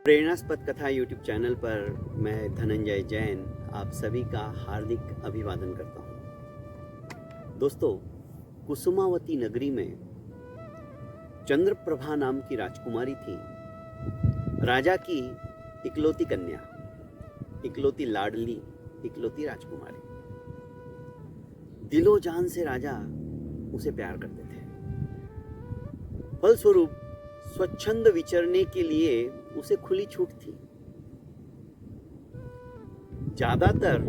प्रेरणास्पद कथा YouTube channel पर मैं धनंजय जैन आप सभी का हार्दिक अभिवादन करता हूँ। दोस्तों, कुसुमावती नगरी में चंद्रप्रभा नाम की राजकुमारी थी। राजा की इकलौती कन्या, इकलौती लाडली, इकलौती राजकुमारी। दिलो जान से राजा उसे प्यार करते थे। फलस्वरूप स्वच्छंद विचरने के लिए उसे खुली छूट थी। ज्यादातर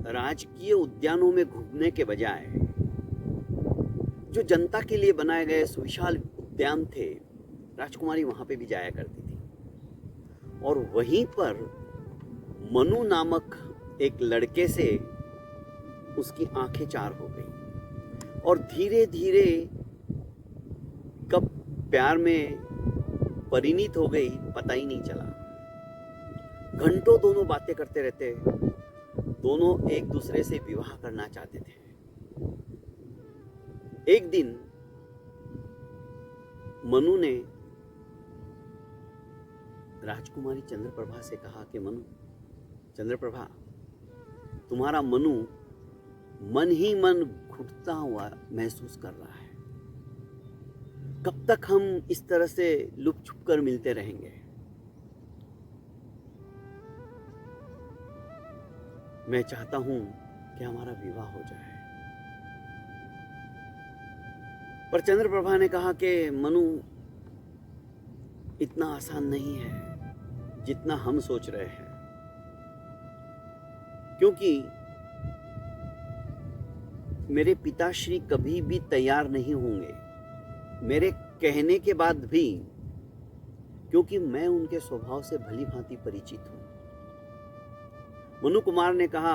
राजकीय उद्यानों में घूमने के बजाय जो जनता के लिए बनाए गए सुविशाल उद्यान थे, राजकुमारी वहां पे भी जाया करती थी। और वहीं पर मनु नामक एक लड़के से उसकी आंखें चार हो गई और धीरे धीरे कब प्यार में परिणित हो गई पता ही नहीं चला। घंटों दोनों बातें करते रहते, दोनों एक दूसरे से विवाह करना चाहते थे। एक दिन मनु ने राजकुमारी चंद्रप्रभा से कहा कि मनु, चंद्रप्रभा, तुम्हारा मनु मन ही मन घुटता हुआ महसूस कर रहा है। कब तक हम इस तरह से लुप छुप कर मिलते रहेंगे? मैं चाहता हूं कि हमारा विवाह हो जाए। पर चंद्रप्रभा ने कहा कि मनु, इतना आसान नहीं है जितना हम सोच रहे हैं, क्योंकि मेरे पिताश्री कभी भी तैयार नहीं होंगे मेरे कहने के बाद भी, क्योंकि मैं उनके स्वभाव से भली भांति परिचित हूं। मनु कुमार ने कहा,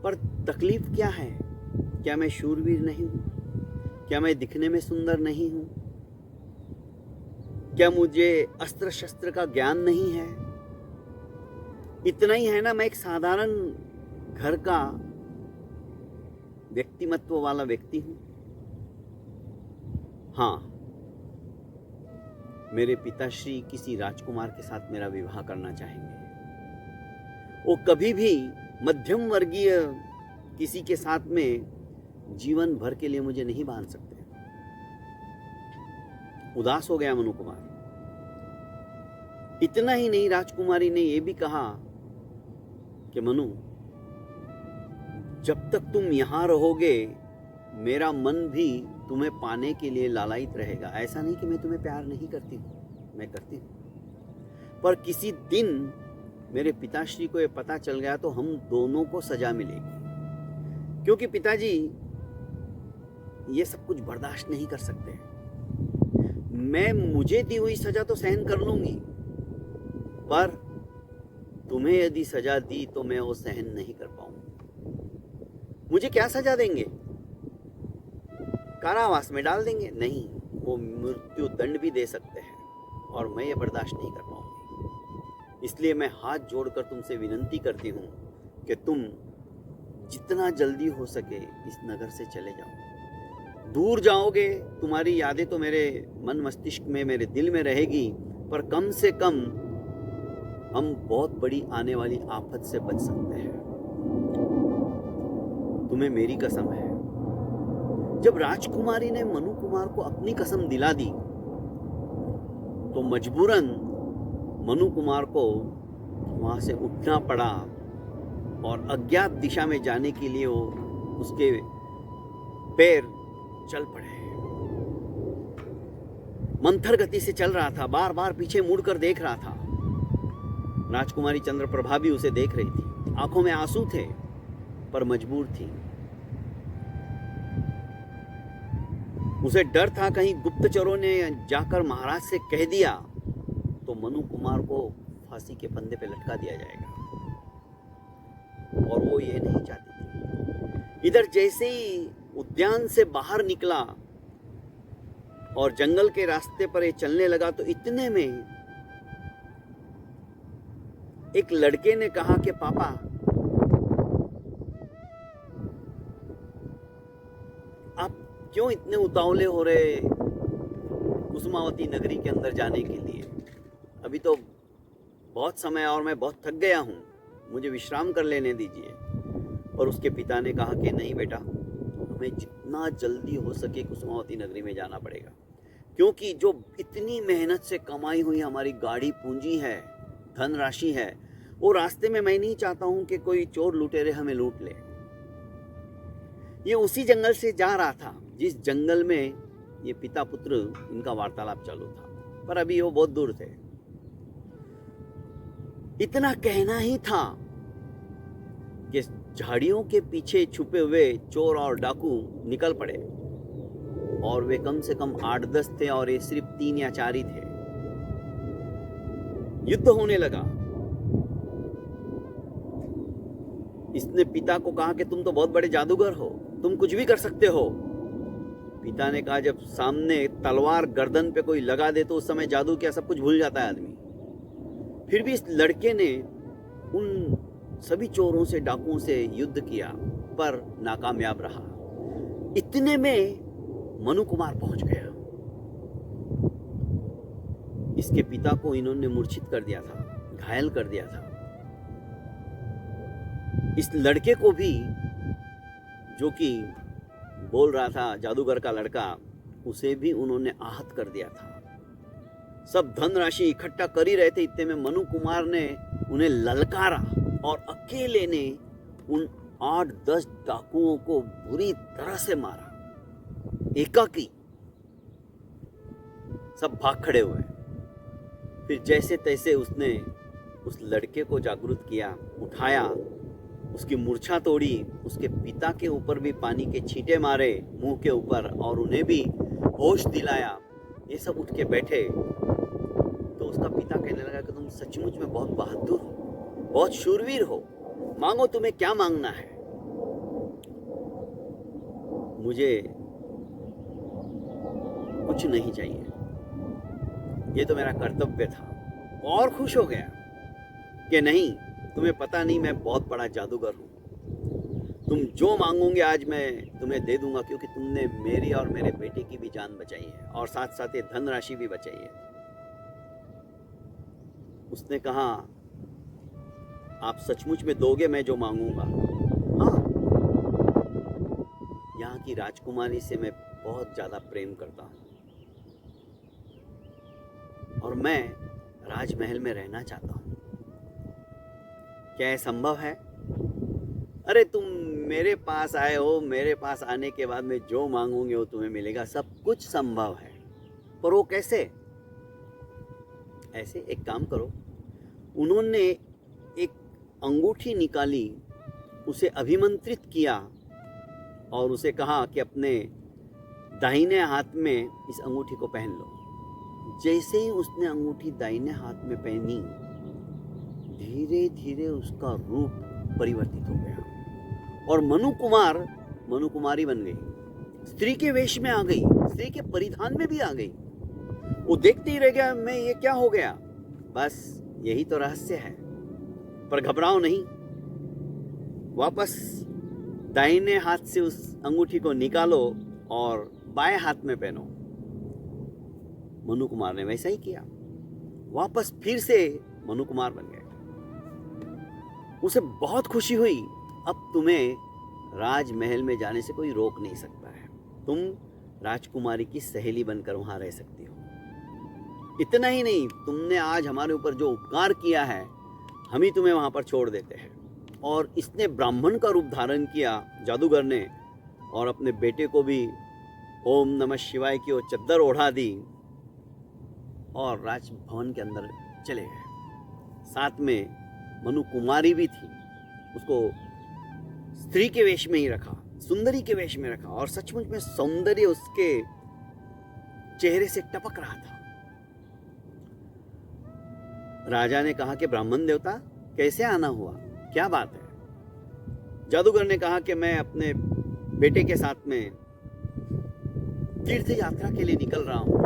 पर तकलीफ क्या है? क्या मैं शूरवीर नहीं हूं? क्या मैं दिखने में सुंदर नहीं हूं? क्या मुझे अस्त्र शस्त्र का ज्ञान नहीं है? इतना ही है ना, मैं एक साधारण घर का व्यक्तिमत्व वाला व्यक्ति हूं। हाँ, मेरे पिताश्री किसी राजकुमार के साथ मेरा विवाह करना चाहेंगे। वो कभी भी मध्यम वर्गीय किसी के साथ में जीवन भर के लिए मुझे नहीं बांध सकते। उदास हो गया मनु कुमार। इतना ही नहीं, राजकुमारी ने यह भी कहा कि मनु, जब तक तुम यहां रहोगे मेरा मन भी तुम्हें पाने के लिए लालायित रहेगा। ऐसा नहीं कि मैं तुम्हें प्यार नहीं करती हूं, मैं करती हूं, पर किसी दिन मेरे पिताश्री को यह पता चल गया तो हम दोनों को सजा मिलेगी, क्योंकि पिताजी ये सब कुछ बर्दाश्त नहीं कर सकते। मैं मुझे दी हुई सजा तो सहन कर लूंगी, पर तुम्हें यदि सजा दी तो मैं वो सहन नहीं कर पाऊंगी। मुझे क्या सजा देंगे? कारावास में डाल देंगे? नहीं, वो मृत्यु दंड भी दे सकते हैं और मैं ये बर्दाश्त नहीं कर पाऊंगी। इसलिए मैं हाथ जोड़कर तुमसे विनंती करती हूं कि तुम जितना जल्दी हो सके इस नगर से चले जाओ। दूर जाओगे, तुम्हारी यादें तो मेरे मन मस्तिष्क में, मेरे दिल में रहेगी, पर कम से कम हम बहुत बड़ी आने वाली आफत से बच सकते हैं। तुम्हें मेरी कसम है। जब राजकुमारी ने मनु कुमार को अपनी कसम दिला दी तो मजबूरन मनु कुमार को वहां से उठना पड़ा और अज्ञात दिशा में जाने के लिए वो उसके पैर चल पड़े। मंथर गति से चल रहा था, बार बार पीछे मुड़कर देख रहा था। राजकुमारी चंद्रप्रभा भी उसे देख रही थी। आंखों में आंसू थे, पर मजबूर थी। उसे डर था कहीं गुप्तचरों ने जाकर महाराज से कह दिया तो मनु कुमार को फांसी के फंदे पे लटका दिया जाएगा, और वो ये नहीं चाहती थी। इधर जैसे ही उद्यान से बाहर निकला और जंगल के रास्ते पर ये चलने लगा तो इतने में एक लड़के ने कहा कि पापा, आप क्यों इतने उतावले हो रहे कुसुमावती नगरी के अंदर जाने के लिए? अभी तो बहुत समय और मैं बहुत थक गया हूँ, मुझे विश्राम कर लेने दीजिए। पर उसके पिता ने कहा कि नहीं बेटा, हमें जितना जल्दी हो सके कुसुमावती नगरी में जाना पड़ेगा, क्योंकि जो इतनी मेहनत से कमाई हुई हमारी गाड़ी पूंजी है, धनराशि है, वो रास्ते में मैं नहीं चाहता हूँ कि कोई चोर लुटेरे हमें लूट ले। ये उसी जंगल से जा रहा था जिस जंगल में ये पिता पुत्र इनका वार्तालाप चालू था, पर अभी वो बहुत दूर थे। इतना कहना ही था कि झाड़ियों के पीछे छुपे हुए चोर और डाकू निकल पड़े, और वे कम से कम 8-10 थे और ये सिर्फ 3 या 4 ही थे। युद्ध होने लगा। इसने पिता को कहा कि तुम तो बहुत बड़े जादूगर हो, तुम कुछ भी कर सकते हो। पिता ने कहा जब सामने तलवार गर्दन पे कोई लगा दे तो उस समय जादू क्या सब कुछ भूल जाता है आदमी। फिर भी इस लड़के ने उन सभी चोरों से, डाकुओं से युद्ध किया, पर नाकामयाब रहा। इतने में मनु कुमार पहुंच गया। इसके पिता को इन्होंने मूर्छित कर दिया था, घायल कर दिया था। इस लड़के को भी, जो कि बोल रहा था जादूगर का लड़का, उसे भी उन्होंने आहत कर दिया था। सब धनराशि इकट्ठा कर ही रहे थे, इतने में मनु कुमार ने उन्हें ललकारा और अकेले ने उन 8-10 डाकुओं को बुरी तरह से मारा, एकाकी। सब भाग खड़े हुए। फिर जैसे तैसे उसने उस लड़के को जागरूक किया, उठाया, उसकी मूर्छा तोड़ी, उसके पिता के ऊपर भी पानी के छींटे मारे मुंह के ऊपर और उन्हें भी होश दिलाया। ये सब उठ के बैठे तो उसका पिता कहने लगा कि तुम सचमुच में बहुत बहादुर हो, बहुत शूरवीर हो, मांगो तुम्हें क्या मांगना है। मुझे कुछ नहीं चाहिए, ये तो मेरा कर्तव्य था। और खुश हो गया कि नहीं, तुम्हें पता नहीं मैं बहुत बड़ा जादूगर हूं, तुम जो मांगोगे आज मैं तुम्हें दे दूंगा, क्योंकि तुमने मेरी और मेरे बेटे की भी जान बचाई है और साथ साथ ये धनराशि भी बचाई है। उसने कहा आप सचमुच में दोगे मैं जो मांगूंगा? हाँ, यहाँ की राजकुमारी से मैं बहुत ज्यादा प्रेम करता हूँ और मैं राजमहल में रहना चाहता हूँ। क्या यह संभव है? अरे तुम मेरे पास आए हो, मेरे पास आने के बाद मैं जो मांगूंगी वो तुम्हें मिलेगा, सब कुछ संभव है। पर वो कैसे? ऐसे एक काम करो, उन्होंने एक अंगूठी निकाली, उसे अभिमंत्रित किया और उसे कहा कि अपने दाहिने हाथ में इस अंगूठी को पहन लो। जैसे ही उसने अंगूठी दाहिने हाथ में पहनी, धीरे धीरे उसका रूप परिवर्तित हो गया और मनु कुमारी बन गई, स्त्री के वेश में आ गई, स्त्री के परिधान में भी आ गई। वो देखते ही रह गया, मैं ये क्या हो गया। बस यही तो रहस्य है। पर घबराओ नहीं, वापस दाहिने हाथ से उस अंगूठी को निकालो और बाएं हाथ में पहनो। मनु कुमार ने वैसा ही किया, वापस फिर से मनु कुमार बन गए। उसे बहुत खुशी हुई, अब तुम्हें राजमहल में जाने से कोई रोक नहीं सकता है, तुम राजकुमारी की सहेली बनकर वहां रह सकती हो। इतना ही नहीं, तुमने आज हमारे ऊपर जो उपकार किया है, हम ही तुम्हें वहां पर छोड़ देते हैं। और इसने ब्राह्मण का रूप धारण किया, जादूगर ने, और अपने बेटे को भी ओम नमः शिवाय की वो चद्दर ओढ़ा दी और राजभवन के अंदर चले गए। साथ में मनु कुमारी भी थी, उसको स्त्री के वेश में ही रखा, सुंदरी के वेश में रखा और सचमुच में सौंदर्य उसके चेहरे से टपक रहा था। राजा ने कहा कि ब्राह्मण देवता कैसे आना हुआ, क्या बात है? जादूगर ने कहा कि मैं अपने बेटे के साथ में तीर्थ यात्रा के लिए निकल रहा हूं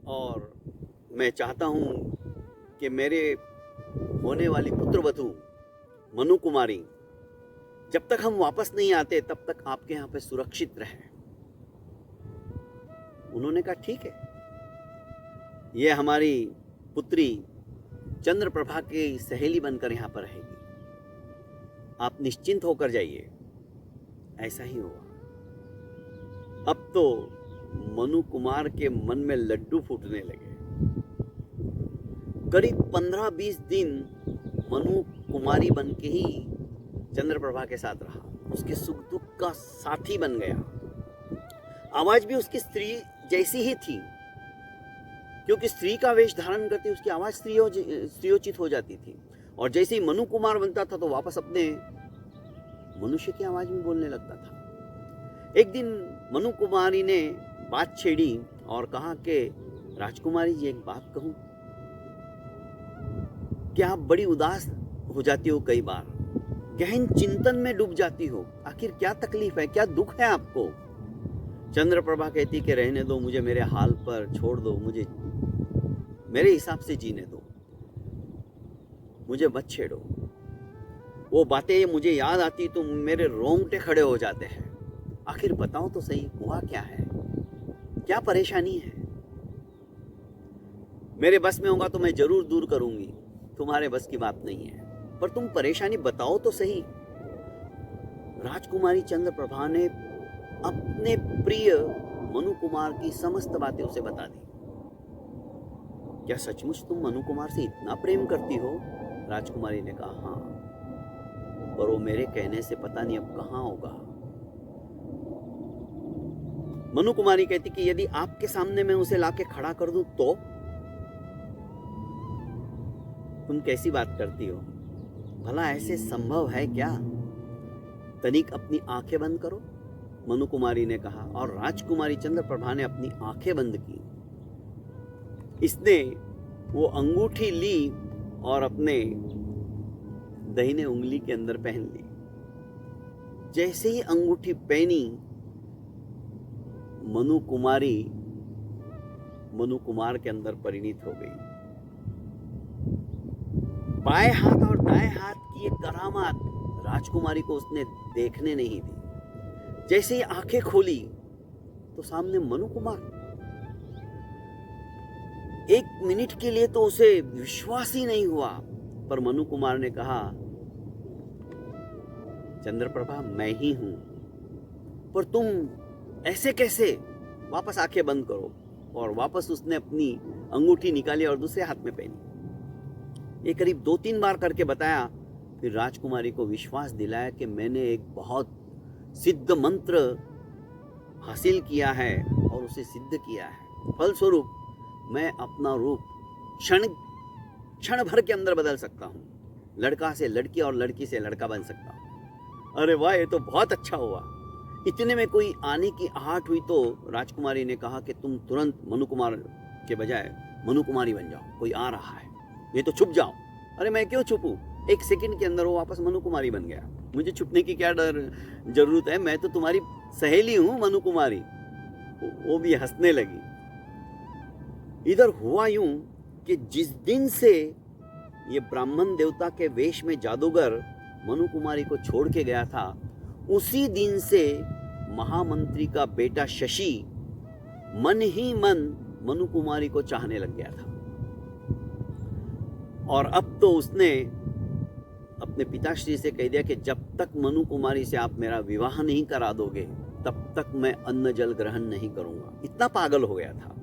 और मैं चाहता हूं कि मेरे होने वाली पुत्रवधू मनु कुमारी जब तक हम वापस नहीं आते तब तक आपके यहाँ पे सुरक्षित रहे। उन्होंने कहा ठीक है, ये हमारी पुत्री चंद्रप्रभा की सहेली बनकर यहाँ पर रहेगी, आप निश्चिंत होकर जाइए। ऐसा ही हुआ। अब तो मनु कुमार के मन में लड्डू फूटने लगे। करीब 15-20 दिन मनु कुमारी बन के ही चंद्रप्रभा के साथ रहा, उसके सुख दुख का साथी बन गया। आवाज भी उसकी स्त्री जैसी ही थी, क्योंकि स्त्री का वेश धारण करती उसकी आवाज स्त्रियोचित हो जाती थी। और जैसे ही मनु कुमार बनता था तो वापस अपने मनुष्य की आवाज में बोलने लगता था। एक दिन मनु कुमारी ने बात छेड़ी और कहा कि राजकुमारी जी, एक बात कहूं, क्या आप बड़ी उदास हो जाती हो, कई बार गहन चिंतन में डूब जाती हो, आखिर क्या तकलीफ है, क्या दुख है आपको? चंद्रप्रभा कहती कि रहने दो मुझे, मेरे हाल पर छोड़ दो, मुझे मेरे हिसाब से जीने दो, मुझे मत छेड़ो। वो बातें मुझे याद आती तो मेरे रोंगटे खड़े हो जाते हैं। आखिर बताओ तो सही, हुआ क्या है, क्या परेशानी है? मेरे बस में होगा तो मैं जरूर दूर करूंगी, तुम्हारे बस की बात नहीं है, पर तुम परेशानी बताओ तो सही। राजकुमारी चंद्रप्रभा ने अपने प्रिय मनु कुमार की समस्त बातें उसे बता दी। क्या सचमुच तुम मनु कुमार से इतना प्रेम करती हो? राजकुमारी ने कहा, हाँ, पर वो मेरे कहने से पता नहीं अब कहां होगा। मनु कुमारी कहती कि यदि आपके सामने मैं उसे लाके खड़ा कर दूं तो? तुम कैसी बात करती हो, भला ऐसे संभव है क्या? तनिक अपनी आंखें बंद करो, मनु कुमारी ने कहा। और राजकुमारी चंद्रप्रभा ने अपनी आंखें बंद की। इसने वो अंगूठी ली और अपने दाहिने उंगली के अंदर पहन ली। जैसे ही अंगूठी पहनी, मनु कुमारी मनु कुमार के अंदर परिणित हो गई। बाएं हाथ और दाएं हाथ की ये करामात राजकुमारी को उसने देखने नहीं दी। जैसे ही आंखें खोली तो सामने मनु कुमार। एक मिनट के लिए तो उसे विश्वास ही नहीं हुआ, पर मनु कुमार ने कहा, चंद्रप्रभा मैं ही हूं, पर तुम ऐसे कैसे? वापस आंखें बंद करो। और वापस उसने अपनी अंगूठी निकाली और दूसरे हाथ में पहनी। ये करीब 2-3 बार करके बताया, फिर राजकुमारी को विश्वास दिलाया कि मैंने एक बहुत सिद्ध मंत्र हासिल किया है और उसे सिद्ध किया है। फलस्वरूप मैं अपना रूप क्षण भर के अंदर बदल सकता हूँ। लड़का से लड़की और लड़की से लड़का बन सकता हूँ। अरे वाह, ये तो बहुत अच्छा हुआ। इतने में कोई आने की आहट हुई तो राजकुमारी ने कहा कि तुम तुरंत मनु कुमार के बजाय मनु कुमारी बन जाओ, कोई आ रहा है, नहीं तो छुप जाओ। अरे मैं क्यों छुपूं? 1 सेकंड के अंदर वो वापस मनु कुमारी बन गया। मुझे छुपने की क्या जरूरत है, मैं तो तुम्हारी सहेली हूं मनु कुमारी। वो भी हंसने लगी। इधर हुआ यूं कि जिस दिन से ये ब्राह्मण देवता के वेश में जादूगर मनु कुमारी को छोड़ के गया था, उसी दिन से महामंत्री का बेटा शशि मन ही मन मनु कुमारी को चाहने लग गया था। और अब तो उसने अपने पिताश्री से कह दिया कि जब तक मनु कुमारी से आप मेरा विवाह नहीं करा दोगे, तब तक मैं अन्न जल ग्रहण नहीं करूंगा। इतना पागल हो गया था।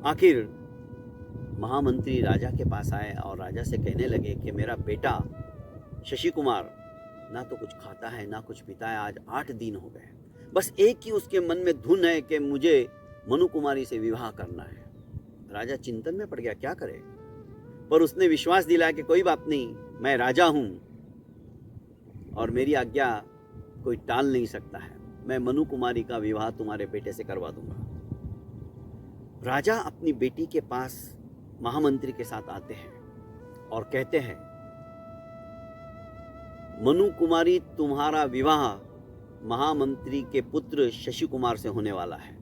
आखिर महामंत्री राजा के पास आए और राजा से कहने लगे कि मेरा बेटा शशि कुमार ना तो कुछ खाता है ना कुछ पीता है, आज 8 दिन हो गए। बस एक ही उसके मन में धुन है कि मुझे मनु कुमारी से विवाह करना है। राजा चिंतन में पड़ गया, क्या करे, पर उसने विश्वास दिलाया कि कोई बात नहीं, मैं राजा हूं और मेरी आज्ञा कोई टाल नहीं सकता है। मैं मनु कुमारी का विवाह तुम्हारे बेटे से करवा दूंगा। राजा अपनी बेटी के पास महामंत्री के साथ आते हैं और कहते हैं, मनु कुमारी तुम्हारा विवाह महामंत्री के पुत्र शशि कुमार से होने वाला है।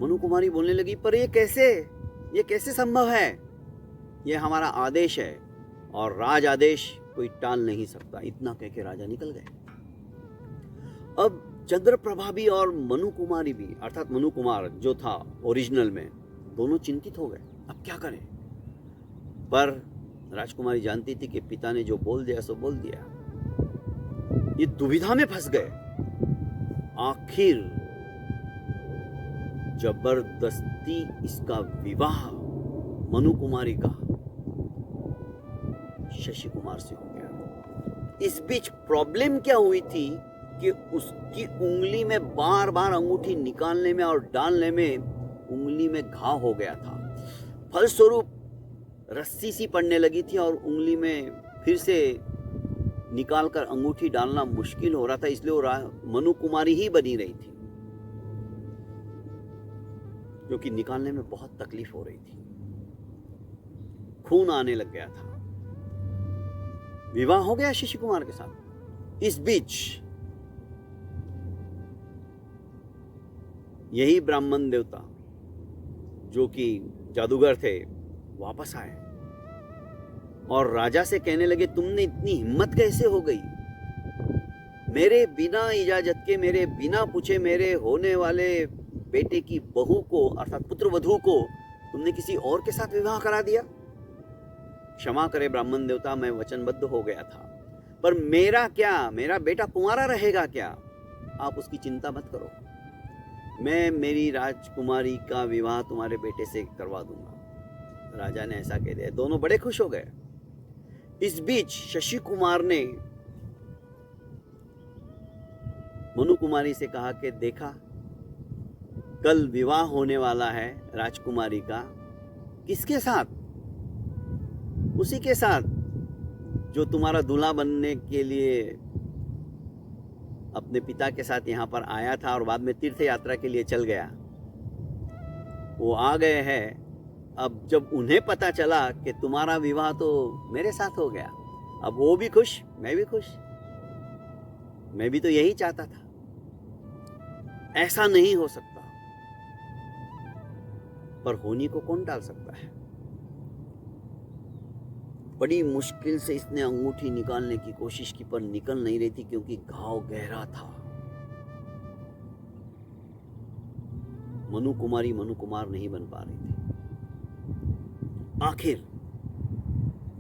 मनु कुमारी बोलने लगी, पर ये कैसे संभव है? ये हमारा आदेश है और राज आदेश कोई टाल नहीं सकता। इतना कह के राजा निकल गए। अब चंद्रप्रभा भी और मनु कुमारी भी, अर्थात मनु कुमार जो था ओरिजिनल में, दोनों चिंतित हो गए। अब क्या करें? पर राजकुमारी जानती थी कि पिता ने जो बोल दिया सो बोल दिया। ये दुविधा में फंस गए। आखिर जबरदस्ती इसका विवाह मनु कुमारी का शशि कुमार से हो गया। इस बीच प्रॉब्लम क्या हुई थी कि उसकी उंगली में बार बार अंगूठी निकालने में और डालने में उंगली में घाव हो गया था। फलस्वरूप रस्सी सी पड़ने लगी थी और उंगली में फिर से निकालकर अंगूठी डालना मुश्किल हो रहा था, इसलिए वो मनु कुमारी ही बनी रही थी, क्योंकि निकालने में बहुत तकलीफ हो रही थी, खून आने लग गया था। विवाह हो गया शशि कुमार के साथ। इस बीच यही ब्राह्मण देवता जो कि जादूगर थे वापस आए और राजा से कहने लगे, तुमने इतनी हिम्मत कैसे हो गई? मेरे बिना इजाजत के, मेरे बिना पूछे मेरे होने वाले बेटे की बहू को अर्थात पुत्रवधू को तुमने किसी और के साथ विवाह करा दिया। क्षमा करे ब्राह्मण देवता, मैं वचनबद्ध हो गया था, पर मेरा क्या, मेरा बेटा कुंवारा रहेगा क्या? आप उसकी चिंता मत करो, मैं मेरी राजकुमारी का विवाह तुम्हारे बेटे से करवा दूंगा। राजा ने ऐसा कह दिया। दोनों बड़े खुश हो गए। इस बीच शशि कुमार ने मनु कुमारी से कहा कि देखा, कल विवाह होने वाला है राजकुमारी का। किसके साथ? उसी के साथ जो तुम्हारा दूल्हा बनने के लिए अपने पिता के साथ यहाँ पर आया था और बाद में तीर्थ यात्रा के लिए चल गया। वो आ गए हैं। अब जब उन्हें पता चला कि तुम्हारा विवाह तो मेरे साथ हो गया, अब वो भी खुश, मैं भी खुश। मैं भी तो यही चाहता था। ऐसा नहीं हो सकता, पर होने को कौन टाल सकता है? बड़ी मुश्किल से इसने अंगूठी निकालने की कोशिश की, पर निकल नहीं रही थी क्योंकि घाव गहरा था। मनु कुमारी मनु कुमार नहीं बन पा रही थी। आखिर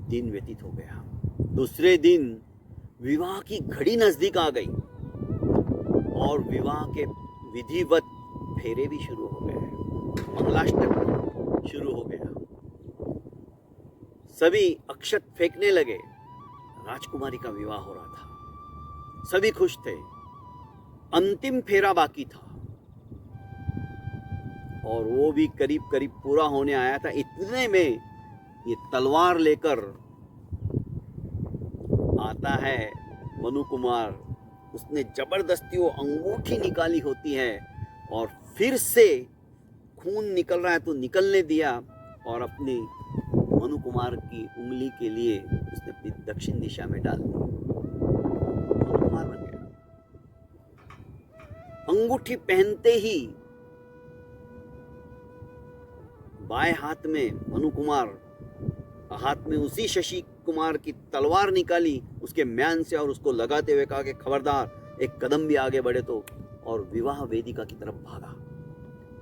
दिन व्यतीत हो गया। दूसरे दिन विवाह की घड़ी नजदीक आ गई और विवाह के विधिवत फेरे भी शुरू हो गए, मंगलाष्टक शुरू हो गया। सभी अक्षत फेंकने लगे। राजकुमारी का विवाह हो रहा था, सभी खुश थे। अंतिम फेरा बाकी था और वो भी करीब करीब पूरा होने आया था। इतने में ये तलवार लेकर आता है मनु कुमार। उसने जबरदस्ती वो अंगूठी निकाली होती है और फिर से खून निकल रहा है तो निकलने दिया और अपनी मनु कुमार की उंगली के लिए उसने दक्षिण दिशा में डाल दी। मनु कुमार बन गया। अंगूठी पहनते ही बाएं हाथ में मनु कुमार हाथ में उसी शशि कुमार की तलवार निकाली उसके म्यान से और उसको लगाते हुए कहा कि खबरदार, एक कदम भी आगे बढ़े तो, और विवाह वेदिका की तरफ भागा।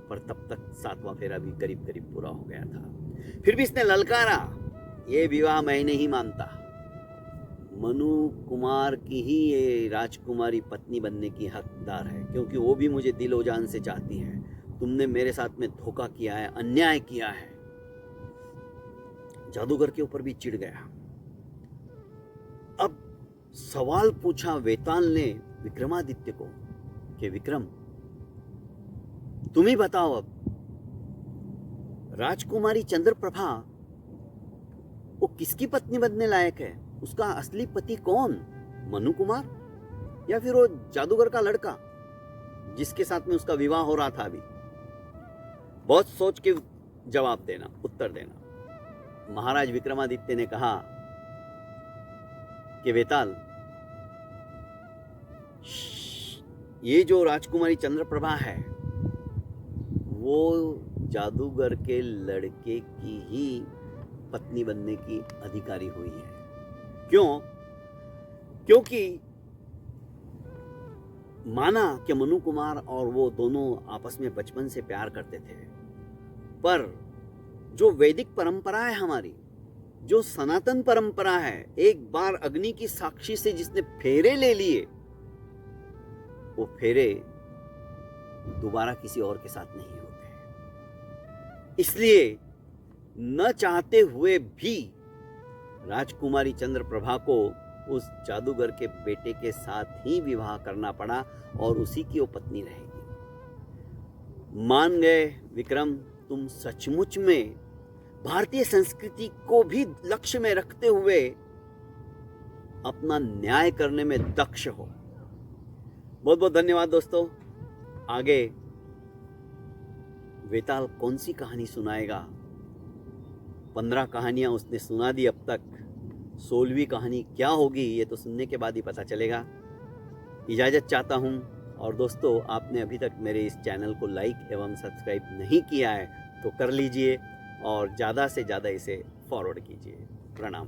पर तब तक सातवां फेरा भी करीब करीब पूरा हो गया था। फिर भी इसने ललकारा, ये विवाह मैं नहीं मानता। मनु कुमार की ही ये राजकुमारी पत्नी बनने की हकदार है, क्योंकि वो भी मुझे दिलो जान से चाहती है। तुमने मेरे साथ में धोखा किया है, अन्याय किया है। जादूगर के ऊपर भी चिढ़ गया। अब सवाल पूछा वेताल ने विक्रमादित्य को कि विक्रम, तुम ही बताओ, अब राजकुमारी चंद्रप्रभा वो किसकी पत्नी बनने लायक है? उसका असली पति कौन? मनु कुमार या फिर वो जादूगर का लड़का जिसके साथ में उसका विवाह हो रहा था? अभी बहुत सोच के जवाब देना, उत्तर देना। महाराज विक्रमादित्य ने कहा कि वेताल, ये जो राजकुमारी चंद्रप्रभा है वो जादूगर के लड़के की ही पत्नी बनने की अधिकारी हुई है। क्यों? क्योंकि माना कि मनु कुमार और वो दोनों आपस में बचपन से प्यार करते थे, पर जो वैदिक परंपरा है हमारी, जो सनातन परंपरा है, एक बार अग्नि की साक्षी से जिसने फेरे ले लिए, वो फेरे दोबारा किसी और के साथ नहीं होते। इसलिए न चाहते हुए भी राजकुमारी चंद्रप्रभा को उस जादूगर के बेटे के साथ ही विवाह करना पड़ा और उसी की वो पत्नी रहेगी। मान गए विक्रम, तुम सचमुच में भारतीय संस्कृति को भी लक्ष्य में रखते हुए अपना न्याय करने में दक्ष हो। बहुत बहुत धन्यवाद दोस्तों। आगे वेताल कौन सी कहानी सुनाएगा? 15 कहानियां उसने सुना दी अब तक, 16वीं कहानी क्या होगी ये तो सुनने के बाद ही पता चलेगा। इजाज़त चाहता हूं। और दोस्तों, आपने अभी तक मेरे इस चैनल को लाइक एवं सब्सक्राइब नहीं किया है तो कर लीजिए और ज़्यादा से ज़्यादा इसे फॉरवर्ड कीजिए। प्रणाम।